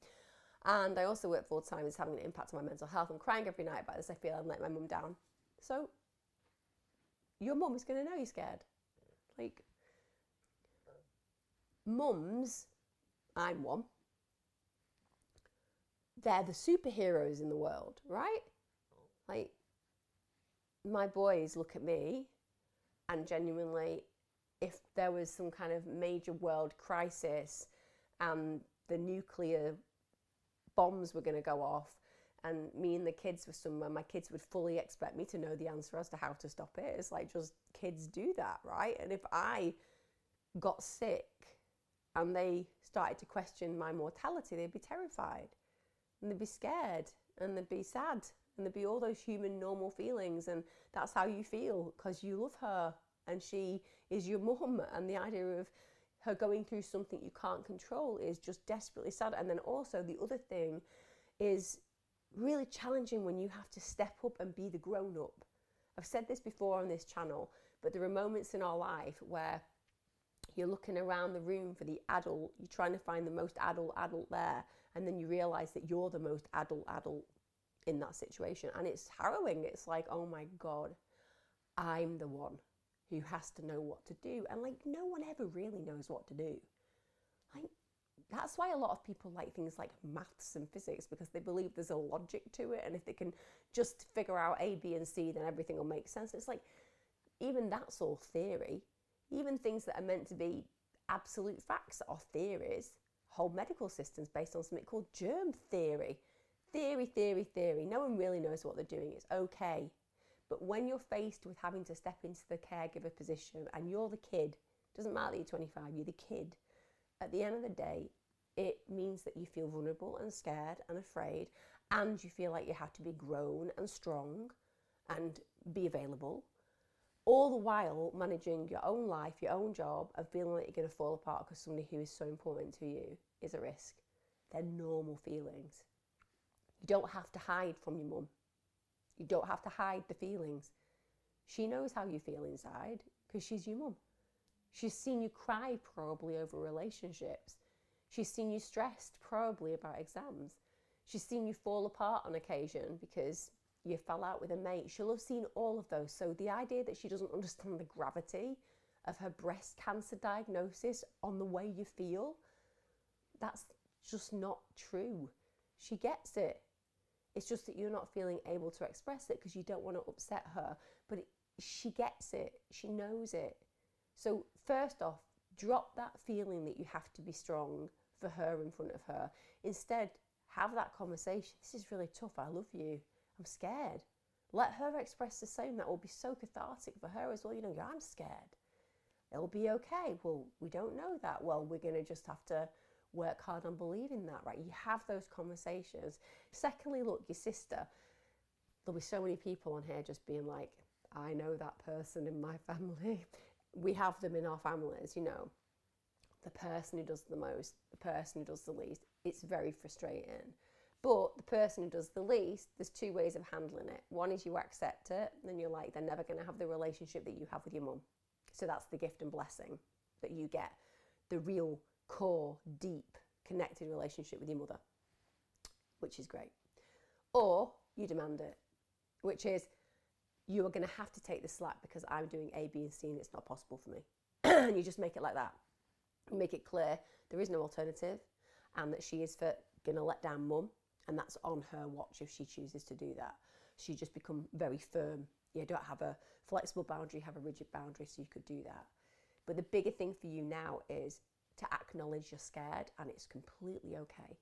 And I also work full time. It's having an impact on my mental health. I'm crying every night about this. I feel I'm letting my mum down. So your mum is going to know you're scared. Like, mums, I'm one, they're the superheroes in the world, right? Like, my boys look at me and genuinely, if there was some kind of major world crisis and the nuclear bombs were going to go off and me and the kids were somewhere, my kids would fully expect me to know the answer as to how to stop it. It's like, just kids do that, right? And if I got sick and they started to question my mortality, they'd be terrified and they'd be scared and they'd be sad and there'd be all those human normal feelings. And that's how you feel because you love her and she is your mum, and the idea of her going through something you can't control is just desperately sad. And then also the other thing is really challenging when you have to step up and be the grown-up. I've said this before on this channel, but there are moments in our life where you're looking around the room for the adult, you're trying to find the most adult there, and then you realise that you're the most adult in that situation. And it's harrowing. It's like, oh my God, I'm the one who has to know what to do. And like, no one ever really knows what to do. Like, that's why a lot of people like things like maths and physics, because they believe there's a logic to it. And if they can just figure out A, B, and C, then everything will make sense. It's like, even that's all theory. Even things that are meant to be absolute facts are theories. Whole medical systems based on something called germ theory. Theory. No one really knows what they're doing. It's okay. But when you're faced with having to step into the caregiver position and you're the kid, doesn't matter that you're 25, you're the kid. At the end of the day, it means that you feel vulnerable and scared and afraid, and you feel like you have to be grown and strong and be available, all the while managing your own life, your own job, and feeling like you're going to fall apart because somebody who is so important to you is a risk. They're normal feelings. You don't have to hide from your mum. You don't have to hide the feelings. She knows how you feel inside because she's your mum. She's seen you cry probably over relationships. She's seen you stressed probably about exams. She's seen you fall apart on occasion because you fell out with a mate. She'll have seen all of those. So the idea that she doesn't understand the gravity of her breast cancer diagnosis on the way you feel, that's just not true. She gets it. It's just that you're not feeling able to express it because you don't want to upset her. But she gets it. She knows it. So first off, drop that feeling that you have to be strong for her in front of her. Instead, have that conversation. This is really tough. I love you. I'm scared. Let her express the same. That will be so cathartic for her as well. You know, I'm scared. It'll be okay. Well, we don't know that. Well, we're going to just have to work hard on believing that, right? You have those conversations. Secondly, look, your sister. There'll be so many people on here just being like, I know that person in my family. We have them in our families, you know. The person who does the most, the person who does the least. It's very frustrating. But the person who does the least, there's two ways of handling it. One is you accept it, and then you're like, they're never going to have the relationship that you have with your mum. So that's the gift and blessing that you get. The real core, deep, connected relationship with your mother, which is great. Or you demand it, which is, you are going to have to take the slack because I'm doing A, B, and C, and it's not possible for me. And you just make it like that. You make it clear there is no alternative, and that she is going to let down mum, and that's on her watch if she chooses to do that. She just become very firm. You don't have a flexible boundary, have a rigid boundary, so you could do that. But the bigger thing for you now is to acknowledge you're scared, and it's completely okay.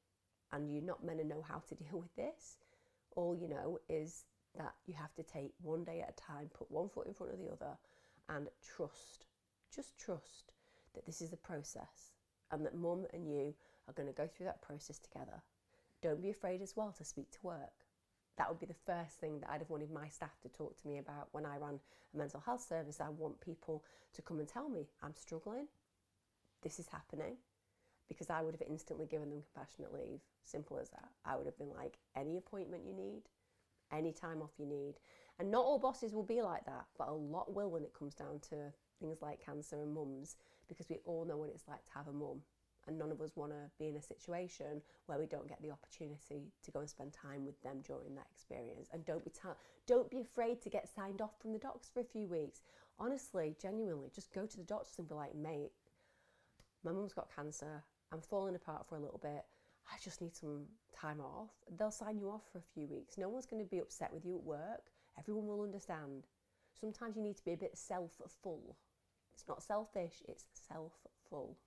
And you're not meant to know how to deal with this. All you know is that you have to take one day at a time, put one foot in front of the other, and trust, just trust that this is a process and that mum and you are going to go through that process together. Don't be afraid as well to speak to work. That would be the first thing that I'd have wanted my staff to talk to me about when I ran a mental health service. I want people to come and tell me, I'm struggling, this is happening, because I would have instantly given them compassionate leave. Simple as that. I would have been like, any appointment you need, any time off you need. And not all bosses will be like that, but a lot will when it comes down to things like cancer and mums, because we all know what it's like to have a mum And none of us want to be in a situation where we don't get the opportunity to go and spend time with them during that experience. And don't be afraid to get signed off from the doctors for a few weeks. Honestly, genuinely, just go to the doctors and be like, mate, my mum's got cancer. I'm falling apart for a little bit. I just need some time off. They'll sign you off for a few weeks. No one's going to be upset with you at work. Everyone will understand. Sometimes you need to be a bit self-full. It's not selfish, it's self-full.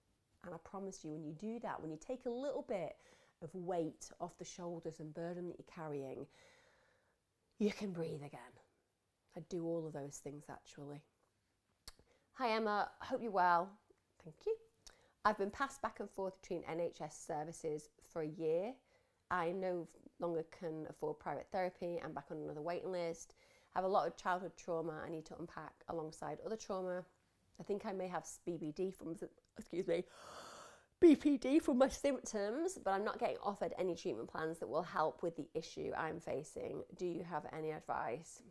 And I promise you, when you do that, when you take a little bit of weight off the shoulders and burden that you're carrying, you can breathe again. I do all of those things, actually. Hi, Emma. Hope you're well. Thank you. I've been passed back and forth between NHS services for a year. I no longer can afford private therapy. I'm back on another waiting list. I have a lot of childhood trauma I need to unpack alongside other trauma. I think I may have BPD from my symptoms, but I'm not getting offered any treatment plans that will help with the issue I'm facing. Do you have any advice?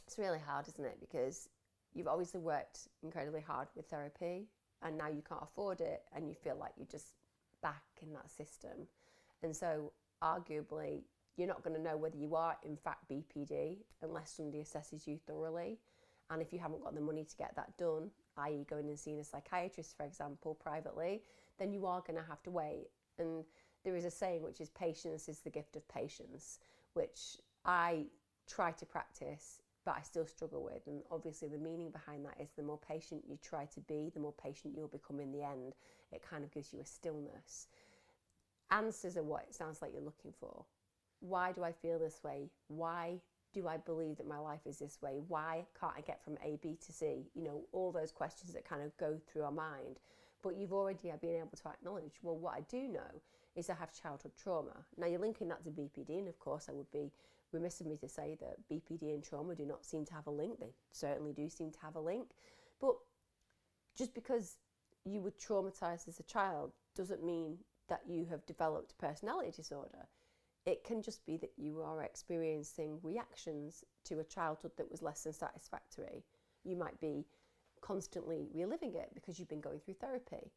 It's really hard, isn't it? Because you've obviously worked incredibly hard with therapy and now you can't afford it and you feel like you're just back in that system. And so arguably, you're not going to know whether you are in fact BPD unless somebody assesses you thoroughly. And if you haven't got the money to get that done, i.e. going and seeing a psychiatrist, for example, privately, then you are going to have to wait. And there is a saying which is patience is the gift of patience, which I try to practice, but I still struggle with. And obviously the meaning behind that is the more patient you try to be, the more patient you'll become in the end. It kind of gives you a stillness. Answers are what it sounds like you're looking for. Why do I feel this way? Why do I believe that my life is this way? Why can't I get from A, B to C? You know, all those questions that kind of go through our mind. But you've already been able to acknowledge, well, what I do know is I have childhood trauma. Now you're linking that to BPD, and of course I would be remiss of me to say that BPD and trauma do not seem to have a link. They certainly do seem to have a link. But just because you were traumatized as a child doesn't mean that you have developed personality disorder. It can just be that you are experiencing reactions to a childhood that was less than satisfactory. You might be constantly reliving it because you've been going through therapy.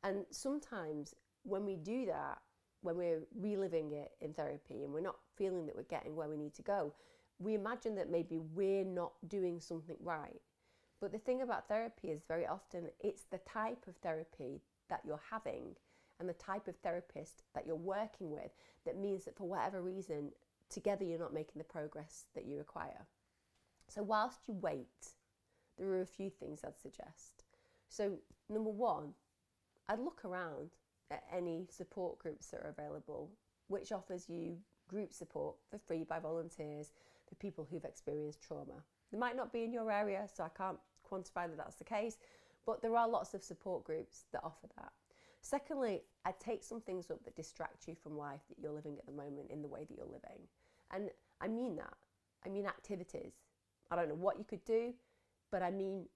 And sometimes when we do that, when we're reliving it in therapy and we're not feeling that we're getting where we need to go, we imagine that maybe we're not doing something right. But the thing about therapy is very often it's the type of therapy that you're having and the type of therapist that you're working with that means that for whatever reason, together you're not making the progress that you require. So whilst you wait, there are a few things I'd suggest. So number one, I'd look around at any support groups that are available, which offers you group support for free by volunteers for people who've experienced trauma. They might not be in your area, so I can't quantify that that's the case, but there are lots of support groups that offer that. Secondly, I'd take some things up that distract you from life that you're living at the moment in the way that you're living. And I mean that. I mean activities. I don't know what you could do, but I mean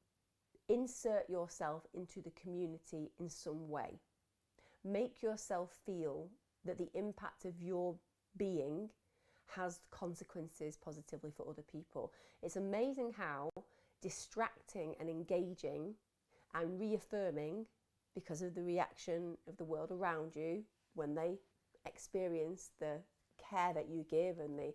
insert yourself into the community in some way. Make yourself feel that the impact of your being has consequences positively for other people. It's amazing how distracting and engaging and reaffirming, because of the reaction of the world around you when they experience the care that you give and the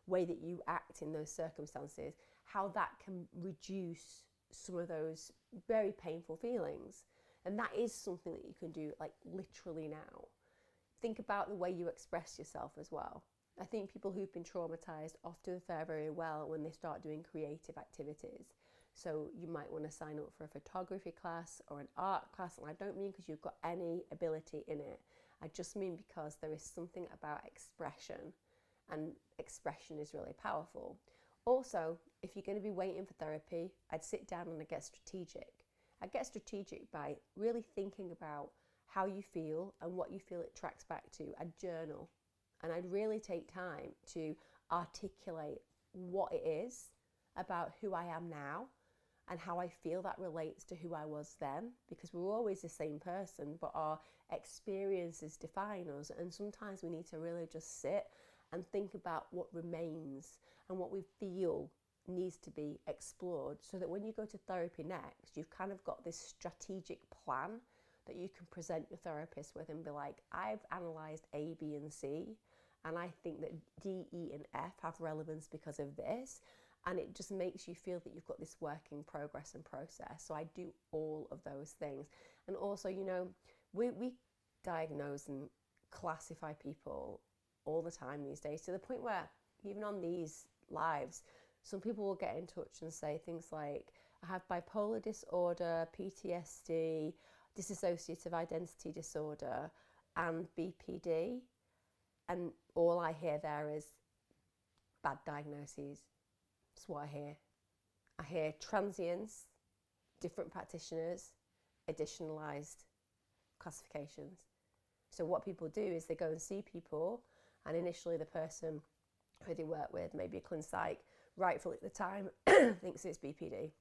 way that you act in those circumstances, how that can reduce some of those very painful feelings. And that is something that you can do like literally now. Think about the way you express yourself as well. I think people who've been traumatized often fare very well when they start doing creative activities. So you might want to sign up for a photography class or an art class. And I don't mean because you've got any ability in it. I just mean because there is something about expression, and expression is really powerful. Also, if you're going to be waiting for therapy, I'd sit down and I'd get strategic. I'd get strategic by really thinking about how you feel and what you feel it tracks back to. I'd journal, and I'd really take time to articulate what it is about who I am now and how I feel that relates to who I was then, because we're always the same person, but our experiences define us. And sometimes we need to really just sit and think about what remains and what we feel needs to be explored, so that when you go to therapy next, you've kind of got this strategic plan that you can present your therapist with and be like, I've analysed A, B and C, and I think that D, E and F have relevance because of this. And it just makes you feel that you've got this work in progress and process. So I do all of those things. And also, you know, we diagnose and classify people all the time these days, to the point where even on these lives, some people will get in touch and say things like, I have bipolar disorder, PTSD, dissociative identity disorder, and BPD. And all I hear there is bad diagnoses. That's what I hear. I hear transients, different practitioners, additionalised classifications. So what people do is they go and see people, and initially the person who they work with, maybe a clin psych, rightfully at the time, thinks it's BPD.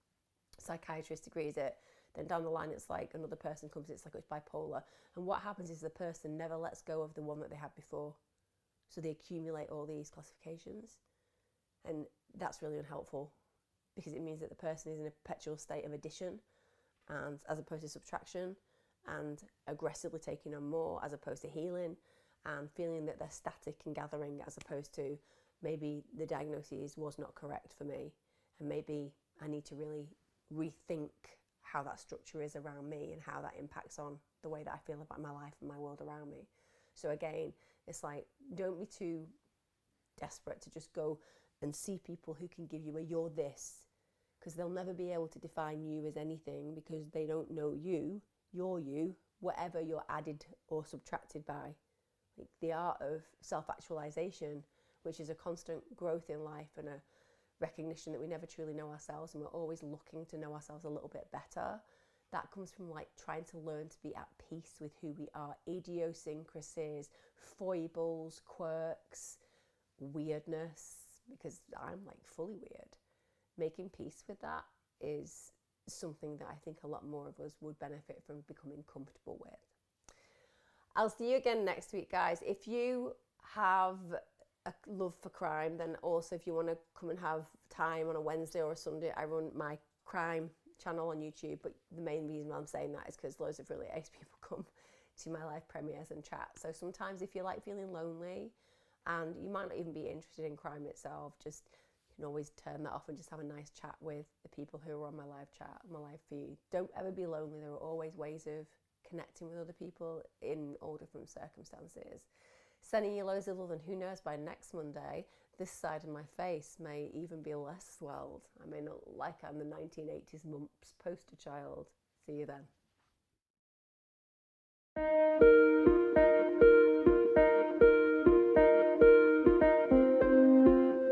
Psychiatrist agrees it. Then down the line it's like another person comes, it's like it's bipolar. And what happens is the person never lets go of the one that they had before. So they accumulate all these classifications. And that's really unhelpful, because it means that the person is in a perpetual state of addition, and as opposed to subtraction, and aggressively taking on more as opposed to healing, and feeling that they're static and gathering as opposed to maybe the diagnosis was not correct for me, and maybe I need to really rethink how that structure is around me and how that impacts on the way that I feel about my life and my world around me. So again, it's like, don't be too desperate to just go and see people who can give you a you're this, because they'll never be able to define you as anything, because they don't know you, you're you, whatever you're added or subtracted by. Like the art of self-actualization, which is a constant growth in life and a recognition that we never truly know ourselves, and we're always looking to know ourselves a little bit better. That comes from like trying to learn to be at peace with who we are, idiosyncrasies, foibles, quirks, weirdness, because I'm like fully weird. Making peace with that is something that I think a lot more of us would benefit from becoming comfortable with. I'll see you again next week, guys. If you have a love for crime, then also if you want to come and have time on a Wednesday or a Sunday, I run my crime channel on YouTube. But the main reason why I'm saying that is because loads of really ace people come to my live premieres and chat. So sometimes if you're like feeling lonely and you might not even be interested in crime itself, just you can always turn that off and just have a nice chat with the people who are on my live chat, my live feed. Don't ever be lonely. There are always ways of connecting with other people in all different circumstances. Sending you loads of love, and who knows, by next Monday, this side of my face may even be less swelled. I may not like I'm the 1980s mumps poster child. See you then.